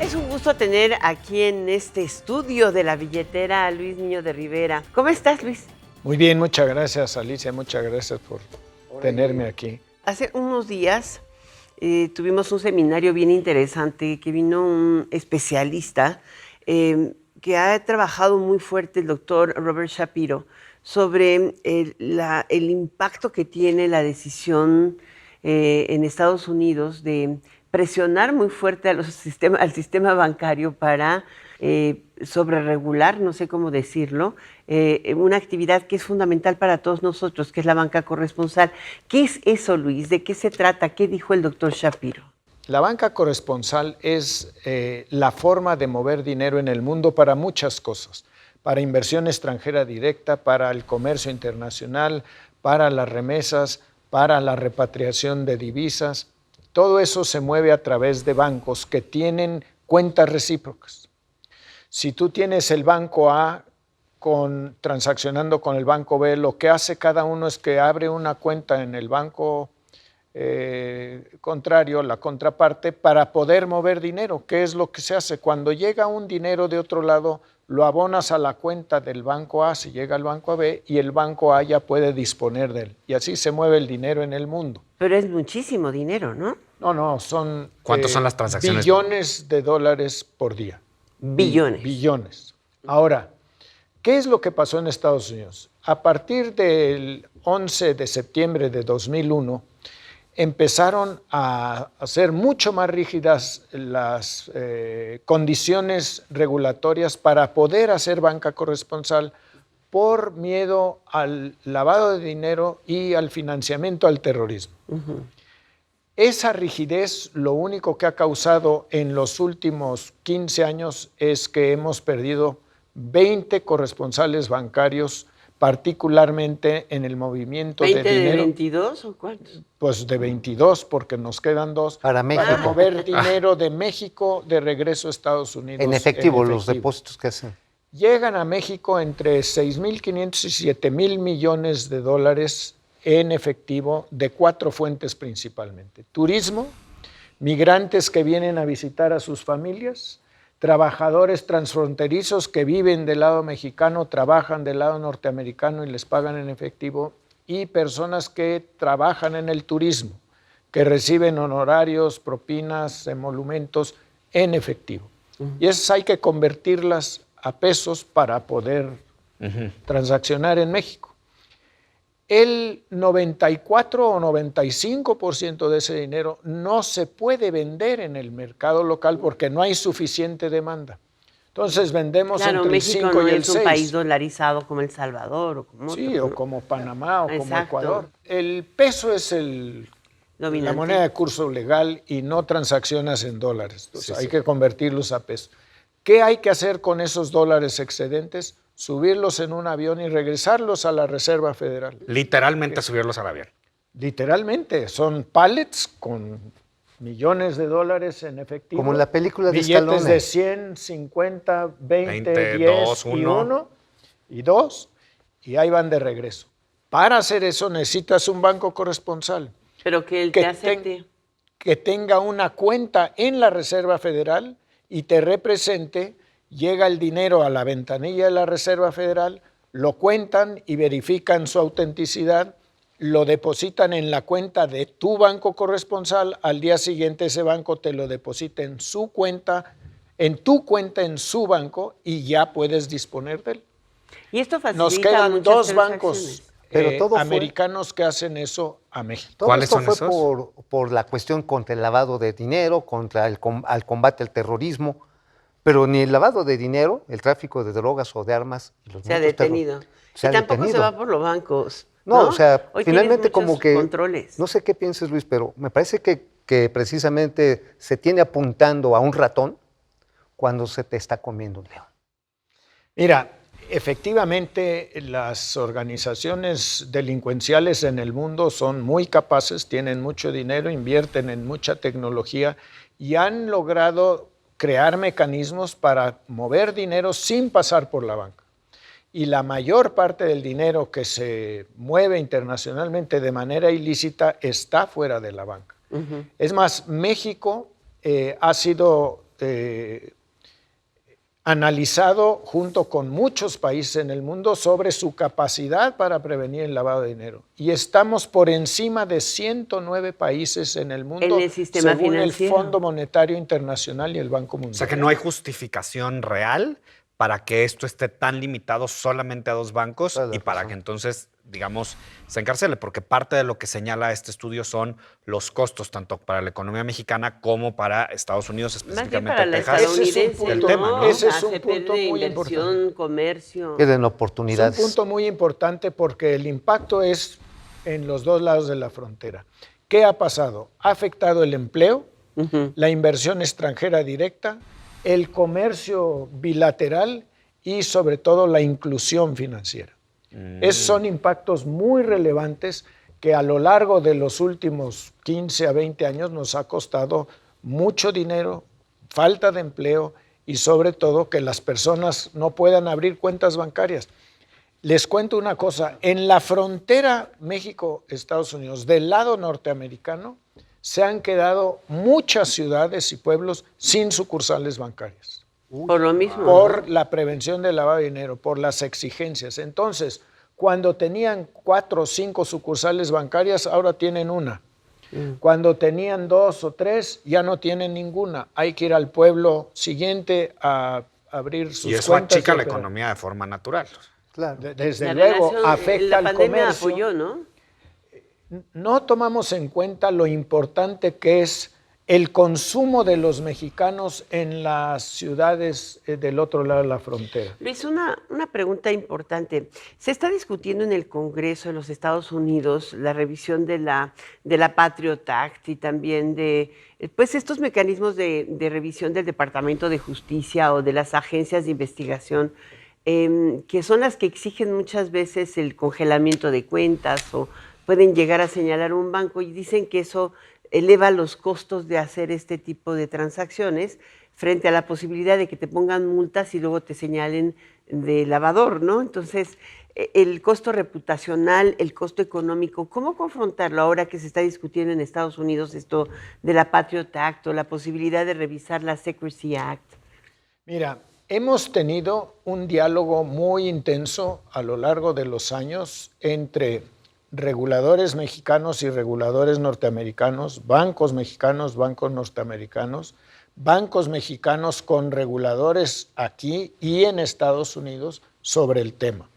Es un gusto tener aquí en este estudio de La Billetera a Luis Niño de Rivera. ¿Cómo estás, Luis? Muy bien, muchas gracias, Alicia. Muchas gracias por tenerme aquí. Hace unos días tuvimos un seminario bien interesante que vino un especialista que ha trabajado muy fuerte, el doctor Robert Shapiro, sobre el impacto que tiene la decisión en Estados Unidos de presionar muy fuerte al sistema bancario para sobreregular, no sé cómo decirlo, una actividad que es fundamental para todos nosotros, que es la banca corresponsal. ¿Qué es eso, Luis? ¿De qué se trata? ¿Qué dijo el doctor Shapiro? La banca corresponsal es la forma de mover dinero en el mundo para muchas cosas, para inversión extranjera directa, para el comercio internacional, para las remesas, para la repatriación de divisas. Todo eso se mueve a través de bancos que tienen cuentas recíprocas. Si tú tienes el banco A transaccionando con el banco B, lo que hace cada uno es que abre una cuenta en el banco contrario, la contraparte, para poder mover dinero. ¿Qué es lo que se hace? Cuando llega un dinero de otro lado, lo abonas a la cuenta del banco A, si llega al banco B, y el banco A ya puede disponer de él. Y así se mueve el dinero en el mundo. Pero es muchísimo dinero, ¿no? No, son... ¿Cuántos son las transacciones? Billones de dólares por día. Billones. Billones. Ahora, ¿qué es lo que pasó en Estados Unidos? A partir del 11 de septiembre de 2001, empezaron a ser mucho más rígidas las condiciones regulatorias para poder hacer banca corresponsal por miedo al lavado de dinero y al financiamiento al terrorismo. Esa rigidez lo único que ha causado en los últimos 15 años es que hemos perdido 20 corresponsales bancarios, particularmente en el movimiento de dinero. ¿20 de 22 o cuántos? Pues de 22, porque nos quedan 2. Para México. Para mover dinero de México de regreso a Estados Unidos. En efectivo, los depósitos que hacen. Llegan a México entre 6.500 y 7.000 millones de dólares en efectivo de 4 fuentes principalmente. Turismo, migrantes que vienen a visitar a sus familias, trabajadores transfronterizos que viven del lado mexicano, trabajan del lado norteamericano y les pagan en efectivo, y personas que trabajan en el turismo, que reciben honorarios, propinas, emolumentos en efectivo. Y esas hay que convertirlas a pesos para poder transaccionar en México. El 94 o 95% de ese dinero no se puede vender en el mercado local porque no hay suficiente demanda. Entonces vendemos entre México el 5 no y el es 6. un país dolarizado como El Salvador o como Sí, otro, o ¿no? como Panamá o como Exacto. Ecuador. El peso es la Dominante. moneda de curso legal y no transaccionas en dólares. Entonces hay que convertirlos a pesos. ¿Qué hay que hacer con esos dólares excedentes? Subirlos en un avión y regresarlos a la Reserva Federal. Literalmente subirlos al avión. Literalmente, son pallets con millones de dólares en efectivo. Como en la película de billetes Stallone. de 100, 50, 20, 20, 10 2, y 1. 1 y 2, y ahí van de regreso. Para hacer eso necesitas un banco corresponsal Pero que él te acepte. que tenga una cuenta en la Reserva Federal y te represente. Llega el dinero a la ventanilla de la Reserva Federal, lo cuentan y verifican su autenticidad, lo depositan en la cuenta de tu banco corresponsal, al día siguiente ese banco te lo deposita en su cuenta, en tu cuenta, en su banco, y ya puedes disponer de él. Y esto facilita Nos quedan muchas 2 transacciones. bancos Pero todo americanos que hacen eso a México. Todo ¿Cuáles esto son fue esos? por la cuestión contra el lavado de dinero, contra el combate al terrorismo, pero ni el lavado de dinero, el tráfico de drogas o de armas y los Se ha muertos detenido. se y ha tampoco detenido. se va por los bancos. No, o sea, Hoy tienes finalmente muchos como que... controles. No sé qué pienses, Luis, pero me parece que precisamente se tiene apuntando a un ratón cuando se te está comiendo un león. Mira, efectivamente las organizaciones delincuenciales en el mundo son muy capaces, tienen mucho dinero, invierten en mucha tecnología y han logrado crear mecanismos para mover dinero sin pasar por la banca. Y la mayor parte del dinero que se mueve internacionalmente de manera ilícita está fuera de la banca. Es más, México ha sido analizado junto con muchos países en el mundo sobre su capacidad para prevenir el lavado de dinero. Y estamos por encima de 109 países en el mundo, en el sistema según financiero. el Fondo Monetario Internacional y el Banco Mundial. O sea que no hay justificación real para que esto esté tan limitado solamente a 2 bancos Toda la y para razón. que entonces, digamos, se encarcele, porque parte de lo que señala este estudio son los costos, tanto para la economía mexicana como para Estados Unidos, Más bien específicamente para la Texas. estadounidense, del ¿no? tema, ¿no? Ese es un Se punto pierde muy inversión, comercio. Pierden Es oportunidades. un punto muy importante porque el impacto es en los dos lados de la frontera. ¿Qué ha pasado? Ha afectado el empleo, la inversión extranjera directa, el comercio bilateral y sobre todo la inclusión financiera. Esos son impactos muy relevantes que a lo largo de los últimos 15 a 20 años nos ha costado mucho dinero, falta de empleo y sobre todo que las personas no puedan abrir cuentas bancarias. Les cuento una cosa, en la frontera México-Estados Unidos, del lado norteamericano, se han quedado muchas ciudades y pueblos sin sucursales bancarias Por lo mismo. por la prevención del lavado de dinero, por las exigencias. Entonces, cuando tenían 4 o 5 sucursales bancarias, ahora tienen una. Cuando tenían 2 o 3, ya no tienen ninguna. Hay que ir al pueblo siguiente a abrir sus Y eso cuentas. achica y la operar. economía de forma natural. Claro. Desde La luego, relación- afecta la al pandemia comercio. apoyó, ¿no? No tomamos en cuenta lo importante que es el consumo de los mexicanos en las ciudades del otro lado de la frontera. Luis, una pregunta importante. Se está discutiendo en el Congreso de los Estados Unidos la revisión de la Patriot Act y también de pues estos mecanismos de revisión del Departamento de Justicia o de las agencias de investigación, que son las que exigen muchas veces el congelamiento de cuentas o pueden llegar a señalar un banco y dicen que eso eleva los costos de hacer este tipo de transacciones frente a la posibilidad de que te pongan multas y luego te señalen de lavador, ¿no? Entonces, el costo reputacional, el costo económico, ¿cómo confrontarlo ahora que se está discutiendo en Estados Unidos esto de la Patriot Act o la posibilidad de revisar la Secrecy Act? Mira, hemos tenido un diálogo muy intenso a lo largo de los años entre reguladores mexicanos y reguladores norteamericanos, bancos mexicanos, bancos norteamericanos, bancos mexicanos con reguladores aquí y en Estados Unidos sobre el tema.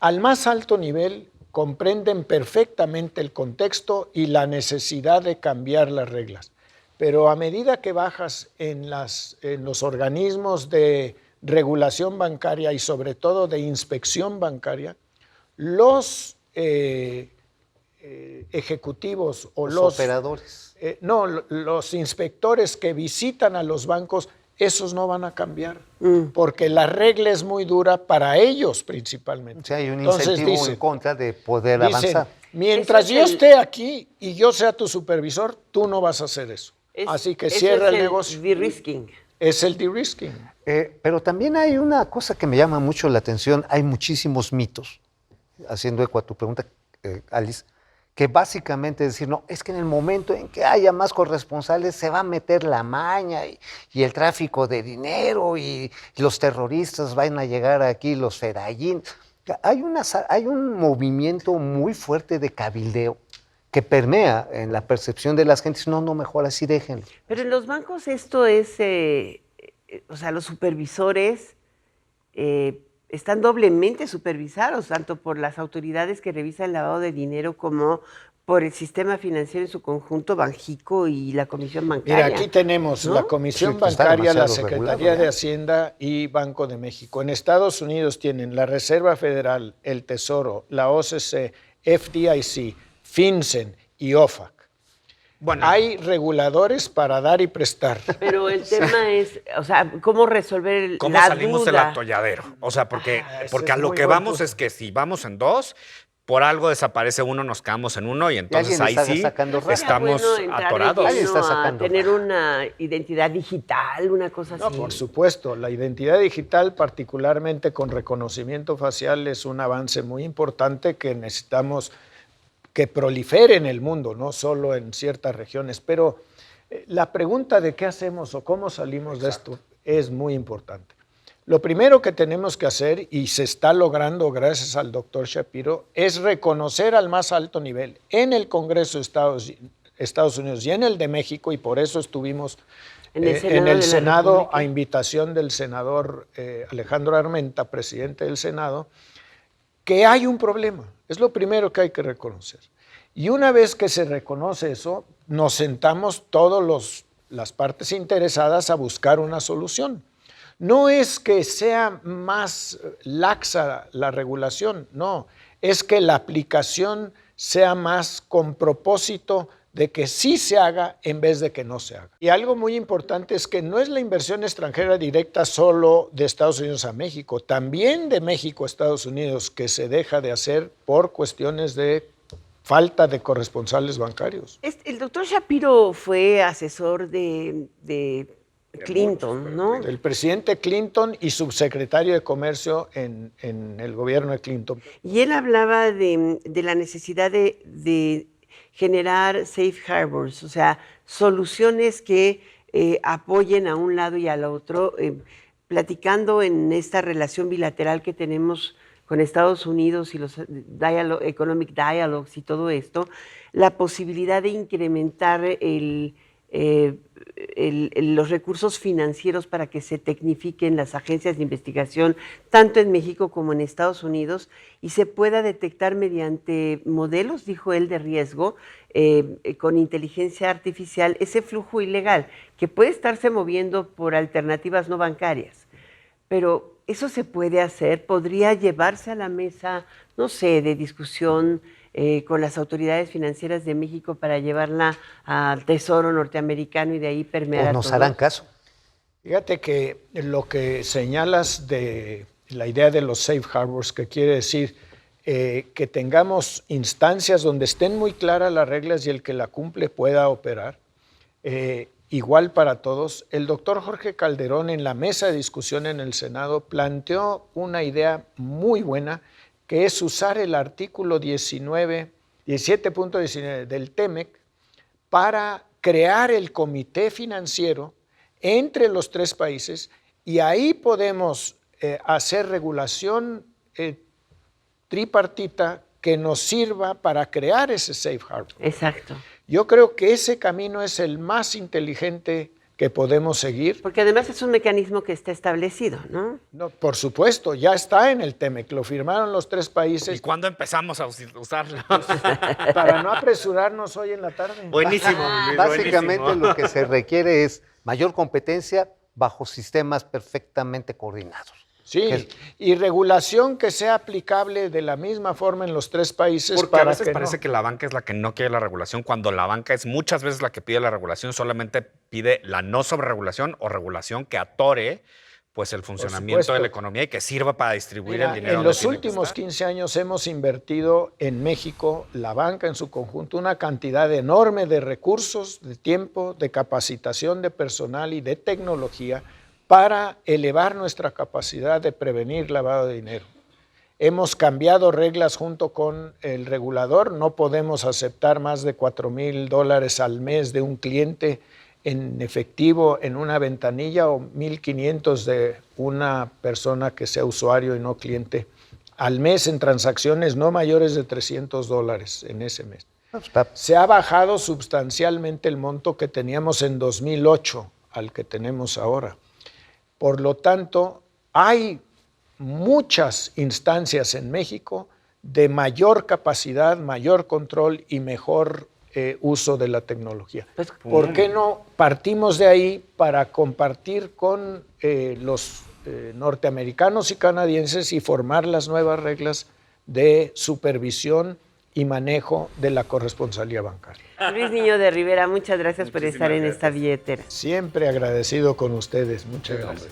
Al más alto nivel comprenden perfectamente el contexto y la necesidad de cambiar las reglas, pero a medida que bajas en los organismos de regulación bancaria y sobre todo de inspección bancaria, los ejecutivos o Los operadores. los inspectores que visitan a los bancos, esos no van a cambiar, porque la regla es muy dura para ellos principalmente. O sea, hay un Entonces incentivo dicen- en contra de poder dicen, avanzar. mientras Eso yo es el- esté aquí y yo sea tu supervisor, tú no vas a hacer eso. Así que Eso cierra es el negocio. de-risking. Es el de-risking. Pero también hay una cosa que me llama mucho la atención. Hay muchísimos mitos, haciendo eco a tu pregunta, Alice, que básicamente es decir, no, es que en el momento en que haya más corresponsales se va a meter la maña y el tráfico de dinero y los terroristas van a llegar aquí, los Fedayín. Hay un movimiento muy fuerte de cabildeo que permea en la percepción de las gentes. No, mejor así déjenlo. Pero en los bancos esto es, o sea, los supervisores están doblemente supervisados, tanto por las autoridades que revisan el lavado de dinero como por el sistema financiero en su conjunto, Banjico y la Comisión Bancaria. Mira, aquí tenemos ¿no? la Comisión Sí, está Bancaria, la demasiado Secretaría regulado, de ya. Hacienda y Banco de México. En Estados Unidos tienen la Reserva Federal, el Tesoro, la OCC, FDIC, FinCEN y OFAC. Bueno, Hay reguladores para dar y prestar. Pero el tema es, o sea, ¿cómo resolver ¿cómo la salimos del duda? atolladero? O sea, porque ese a es lo muy que buen vamos punto. es que si vamos en 2, por algo desaparece uno, nos quedamos en uno y entonces alguien ahí está sí sacando raja. estamos Sería bueno entrar atorados. de Alguien lleno está a sacando tener raja. una identidad digital, una cosa No, así. por supuesto, la identidad digital, particularmente con reconocimiento facial, es un avance muy importante que necesitamos que prolifere en el mundo, no solo en ciertas regiones. Pero La pregunta de qué hacemos o cómo salimos de esto es muy importante. Lo primero que tenemos que hacer, y se está logrando gracias al doctor Shapiro, es reconocer al más alto nivel en el Congreso de Estados Unidos y en el de México, y por eso estuvimos en el Senado a invitación del senador Alejandro Armenta, presidente del Senado, que hay un problema. Es lo primero que hay que reconocer. Y una vez que se reconoce eso, nos sentamos todas las partes interesadas a buscar una solución. No es que sea más laxa la regulación, no, es que la aplicación sea más con propósito de que sí se haga en vez de que no se haga. Y algo muy importante es que no es la inversión extranjera directa solo de Estados Unidos a México, también de México a Estados Unidos, que se deja de hacer por cuestiones de falta de corresponsales bancarios. El doctor Shapiro fue asesor de Clinton, ¿no? El presidente Clinton y subsecretario de Comercio en el gobierno de Clinton. Y él hablaba de la necesidad de generar safe harbors, o sea, soluciones que apoyen a un lado y al otro, platicando en esta relación bilateral que tenemos con Estados Unidos y los economic dialogues y todo esto, la posibilidad de incrementar los recursos financieros para que se tecnifiquen las agencias de investigación, tanto en México como en Estados Unidos, y se pueda detectar mediante modelos, dijo él, de riesgo, con inteligencia artificial, ese flujo ilegal que puede estarse moviendo por alternativas no bancarias. Pero eso se puede hacer, podría llevarse a la mesa, no sé, de discusión con las autoridades financieras de México para llevarla al Tesoro norteamericano y de ahí permear a ¿O nos todos. harán caso? Fíjate que lo que señalas de la idea de los safe harbors, que quiere decir que tengamos instancias donde estén muy claras las reglas y el que la cumple pueda operar, igual para todos. El doctor Jorge Calderón en la mesa de discusión en el Senado planteó una idea muy buena, que es usar el artículo 17.19 del TEMEC para crear el comité financiero entre los tres países, y ahí podemos hacer regulación tripartita que nos sirva para crear ese safe harbor. Exacto. Yo creo que ese camino es el más inteligente que podemos seguir. Porque además es un mecanismo que está establecido, ¿no? No, por supuesto, ya está en el TEMEC, lo firmaron los tres países. ¿Y cuándo empezamos a usarlo? Para no apresurarnos hoy en la tarde. Buenísimo, Luis, Básicamente buenísimo. lo que se requiere es mayor competencia bajo sistemas perfectamente coordinados. Sí, y regulación que sea aplicable de la misma forma en los tres países. Porque para a veces que parece que la banca es la que no quiere la regulación, cuando la banca es muchas veces la que pide la regulación, solamente pide la no sobreregulación o regulación que atore pues el funcionamiento de la economía y que sirva para distribuir el dinero. En los últimos 15 años hemos invertido en México, la banca en su conjunto, una cantidad enorme de recursos, de tiempo, de capacitación de personal y de tecnología para elevar nuestra capacidad de prevenir lavado de dinero. Hemos cambiado reglas junto con el regulador, no podemos aceptar más de $4,000 al mes de un cliente en efectivo en una ventanilla o 1,500 de una persona que sea usuario y no cliente al mes en transacciones no mayores de $300 en ese mes. Se ha bajado sustancialmente el monto que teníamos en 2008 al que tenemos ahora. Por lo tanto, hay muchas instancias en México de mayor capacidad, mayor control y mejor uso de la tecnología. ¿Por qué no partimos de ahí para compartir con los norteamericanos y canadienses y formar las nuevas reglas de supervisión y manejo de la corresponsabilidad bancaria? Luis Niño de Rivera, muchas gracias por estar en esta billetera. Siempre agradecido con ustedes. Muchas gracias.